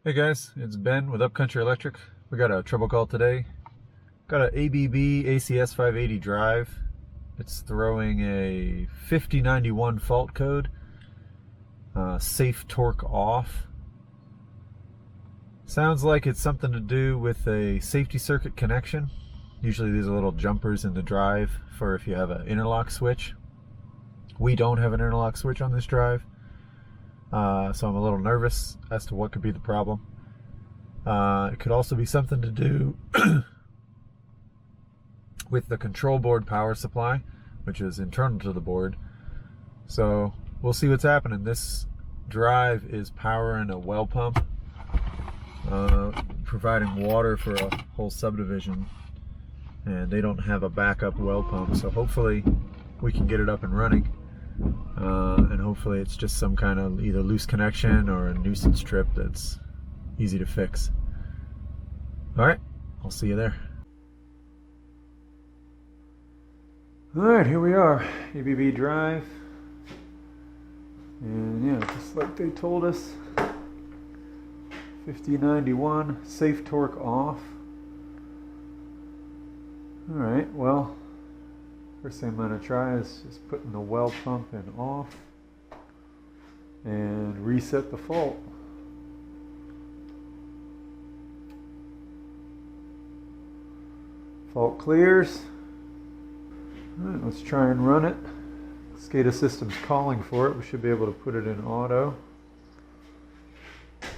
Hey guys, it's Ben with Upcountry Electric. We got a trouble call today. Got an ABB ACS580 drive. It's throwing a 5091 fault code. Safe torque off. Sounds like it's something to do with a safety circuit connection. Usually these are little jumpers in the drive for if you have an interlock switch. We don't have an interlock switch on this drive. So I'm a little nervous as to what could be the problem. It could also be something to do with the control board power supply, which is internal to the board. So we'll see what's happening. This drive is powering a well pump, providing water for a whole subdivision, and they don't have a backup well pump. So hopefully we can get it up and running. And hopefully it's just some kind of either loose connection or a nuisance trip that's easy to fix. Alright, I'll see you there. Alright, here we are, ABB drive. And yeah, just like they told us, 5091, safe torque off. Alright, well, first thing I'm going to try is just putting the well pump in off and reset the fault. Fault clears. Alright, let's try and run it. SCADA system's calling for it. We should be able to put it in auto. There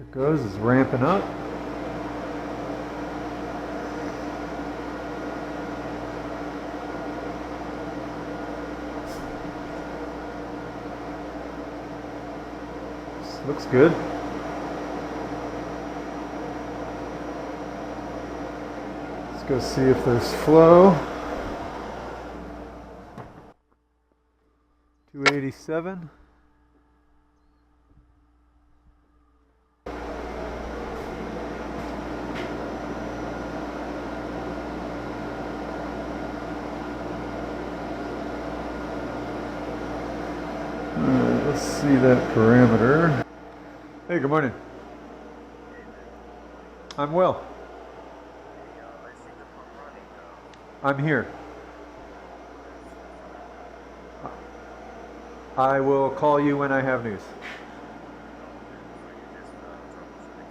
it goes, it's ramping up. Looks good. Let's go see if there's flow. 287. Let's see that parameter. Hey, good morning. I'm well. I'm here. I will call you when I have news.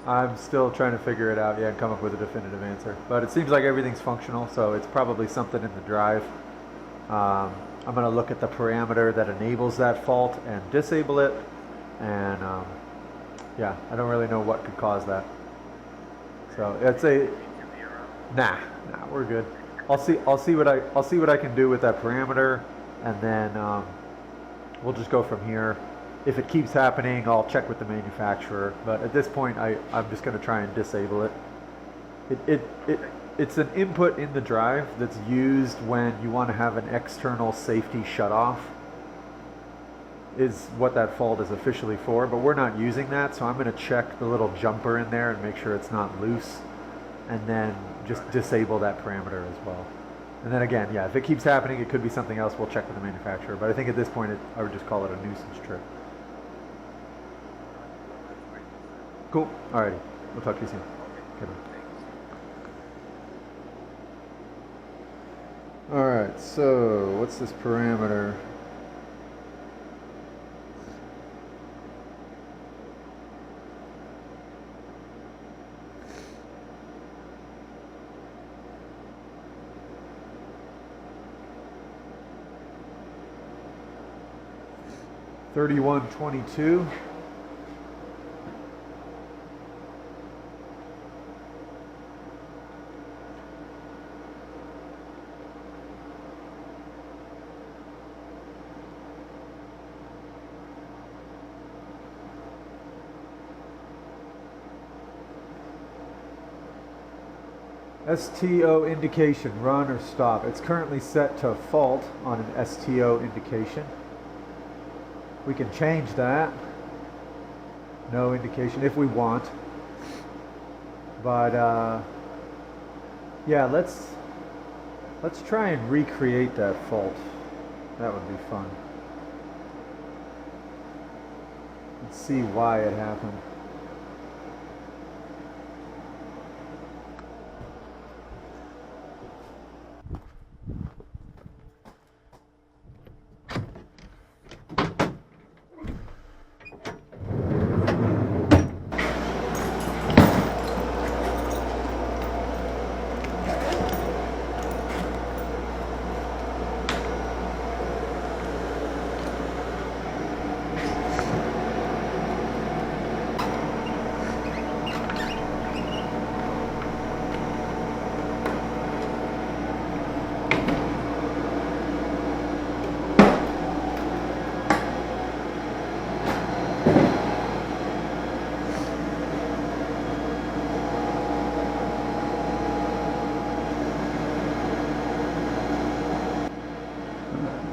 I'm still trying to figure it out, and come up with a definitive answer. But it seems like everything's functional, so it's probably something in the drive. I'm going to look at the parameter that enables that fault and disable it. And yeah, I don't really know what could cause that. So it's a nah, we're good. I'll see what I can do with that parameter, and then we'll just go from here. If it keeps happening, I'll check with the manufacturer. But at this point, I'm just going to try and disable it. It's an input in the drive that's used when you want to have an external safety shutoff, is what that fault is officially for, but we're not using that, so I'm going to check the little jumper in there and make sure it's not loose, and then just disable that parameter as well. And then again, yeah, if it keeps happening, it could be something else. We'll check with the manufacturer, but I think at this point I would just call it a nuisance trip. Cool. Alrighty. We'll talk to you soon. Okay, bye. Alright, so what's this parameter? $31.22. STO indication, run or stop. It's currently set to fault on an STO indication. We can change that. No indication if we want. But yeah, let's try and recreate that fault. That would be fun. Let's see why it happened.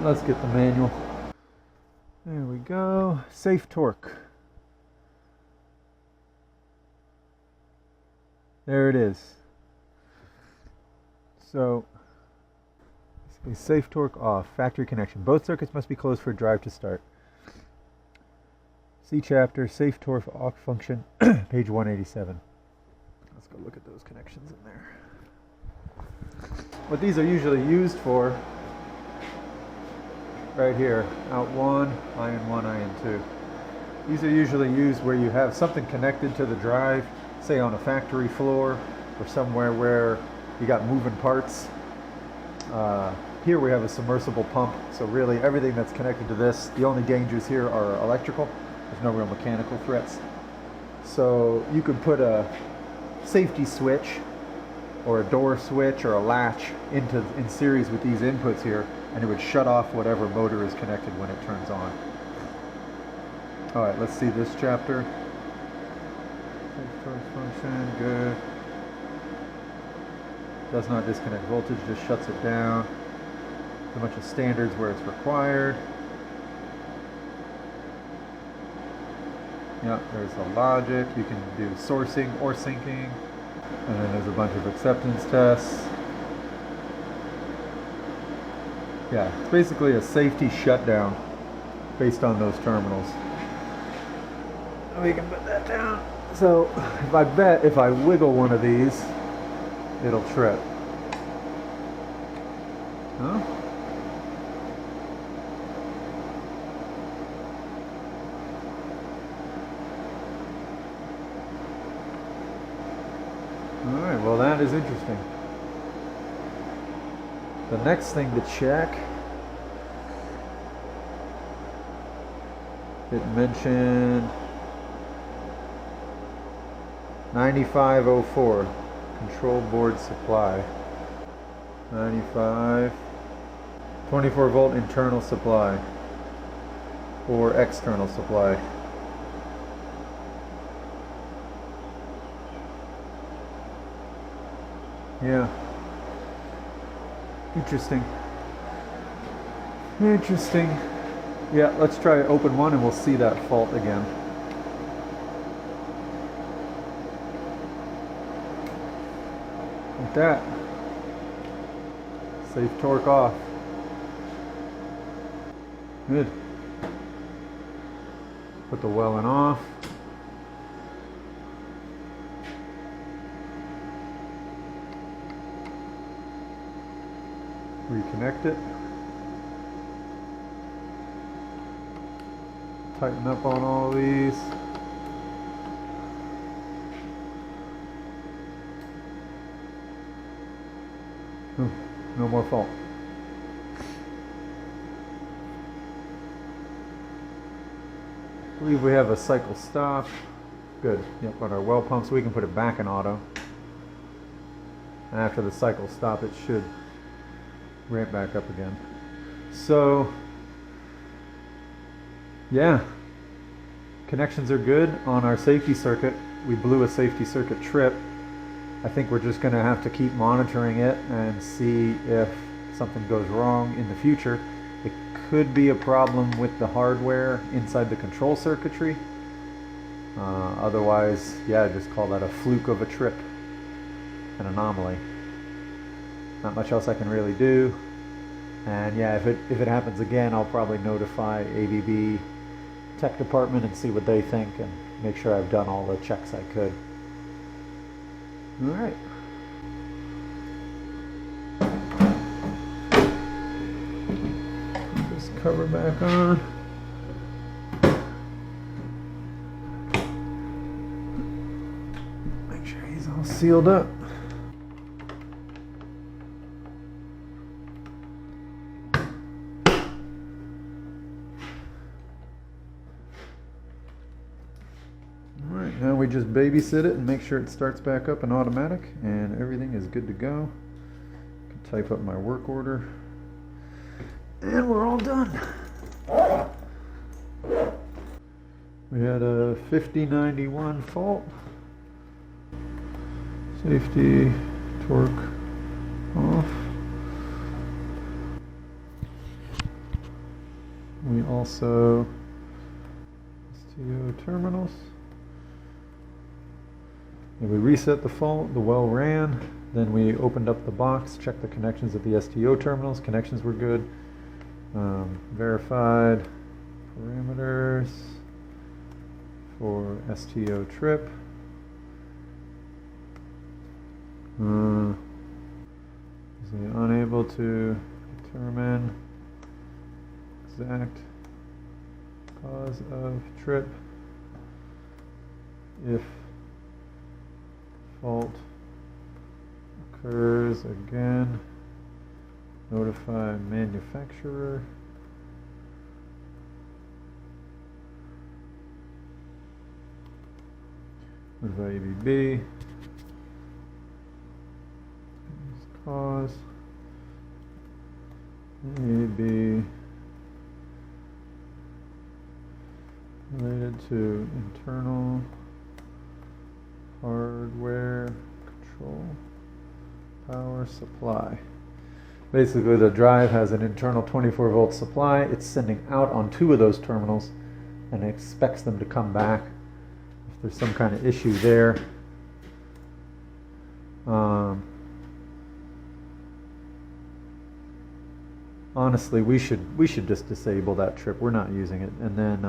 Let's get the manual. There we go. Safe torque. There it is. So, safe torque off. Factory connection. Both circuits must be closed for drive to start. See chapter, safe torque off function, page 187. Let's go look at those connections in there. What these are usually used for, right here, out 1, IN 1, IN 2. These are usually used where you have something connected to the drive, say on a factory floor or somewhere where you got moving parts. Here we have a submersible pump, so really everything that's connected to this, the only dangers here are electrical. There's no real mechanical threats. So you could put a safety switch or a door switch or a latch in series with these inputs here, and it would shut off whatever motor is connected when it turns on. Alright, let's see this chapter. Function, good. Does not disconnect voltage, just shuts it down. A bunch of standards where it's required. Yep, there's the logic. You can do sourcing or syncing. And then there's a bunch of acceptance tests. Yeah, it's basically a safety shutdown based on those terminals. We can put that down. So, if I wiggle one of these, it'll trip. Huh? Alright, well that is interesting. The next thing to check, it mentioned 9504, control board supply. 95, 24 volt internal supply, or external supply. Yeah. Interesting. Interesting. Yeah, let's try open one and we'll see that fault again. Like that. Safe torque off. Good. Put the welling off. Reconnect it. Tighten up on all these. No more fault. I believe we have a cycle stop. Good. Yep, on our well pump, so we can put it back in auto. And after the cycle stop, it should ramp back up again. So, yeah, connections are good on our safety circuit. We blew a safety circuit trip. I think we're just going to have to keep monitoring it and see if something goes wrong in the future. It could be a problem with the hardware inside the control circuitry. Otherwise, yeah, just call that a fluke of a trip, an anomaly. Not much else I can really do. And yeah, if it happens again, I'll probably notify ABB tech department and see what they think and make sure I've done all the checks I could. All right. Put this cover back on. Make sure he's all sealed up. Now we just babysit it and make sure it starts back up in automatic and everything is good to go. I can type up my work order and we're all done. We had a 5091 fault. Safety, torque off. We also STO terminals. And we reset the fault, the well ran, then we opened up the box, checked the connections of the STO terminals, connections were good, verified parameters for STO trip, unable to determine exact cause of trip if fault occurs again, notify manufacturer. Notify ABB. Cause ABB related to internal hardware control power supply. Basically the drive has an internal 24 volt supply. It's sending out on 2 of those terminals and it expects them to come back if there's some kind of issue there. Honestly, we should just disable that trip. We're not using it. And then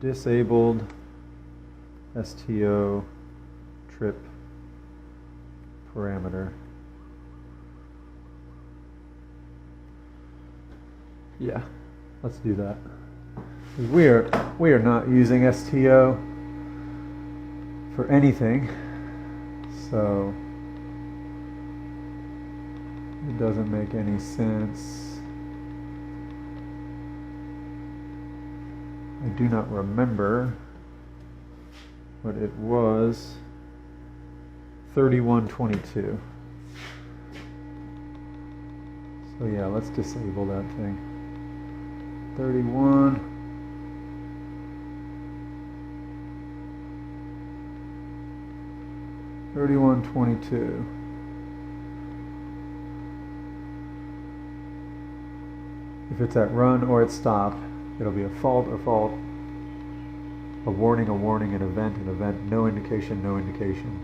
disabled STO trip parameter. Yeah, let's do that. We are not using STO for anything, so it doesn't make any sense. I do not remember what it was. 3122. So yeah, let's disable that thing. 3122. If it's at run or at stop, it'll be a fault, a fault, a warning, an event, no indication, no indication.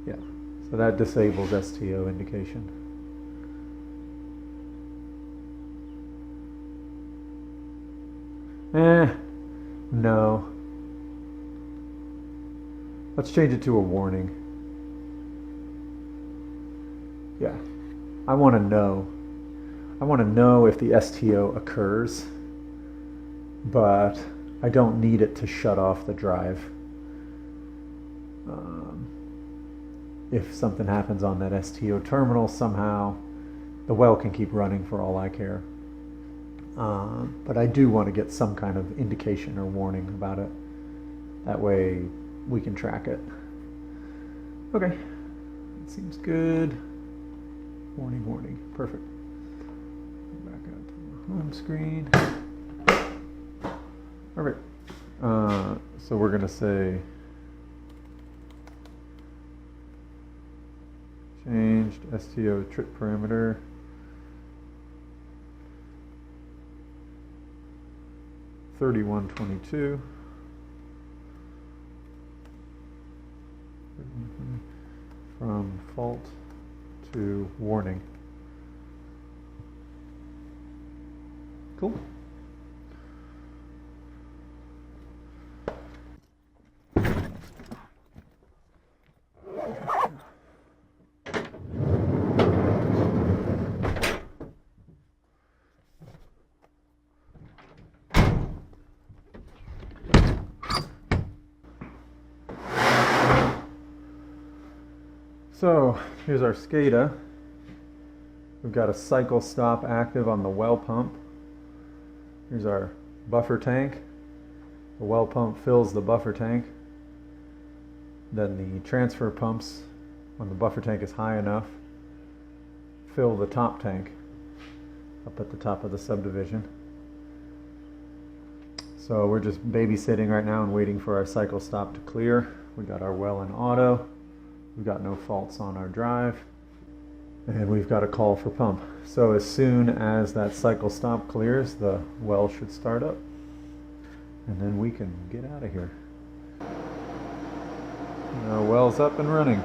Yeah, so that disables STO indication. No. Let's change it to a warning. Yeah, I want to know. I want to know if the STO occurs, but I don't need it to shut off the drive. If something happens on that STO terminal somehow, the well can keep running for all I care. But I do want to get some kind of indication or warning about it. That way we can track it. Okay, that seems good. Warning, warning, perfect. Back out to the home screen. Perfect. So we're gonna say changed STO trip parameter. $31.22. from fault to warning. Cool. So here's our SCADA. We've got a cycle stop active on the well pump. Here's our buffer tank. The well pump fills the buffer tank. Then the transfer pumps, when the buffer tank is high enough, fill the top tank up at the top of the subdivision. So we're just babysitting right now and waiting for our cycle stop to clear. We got our well in auto. We've got no faults on our drive. And we've got a call for pump. So as soon as that cycle stop clears, the well should start up. And then we can get out of here. Our well's up and running.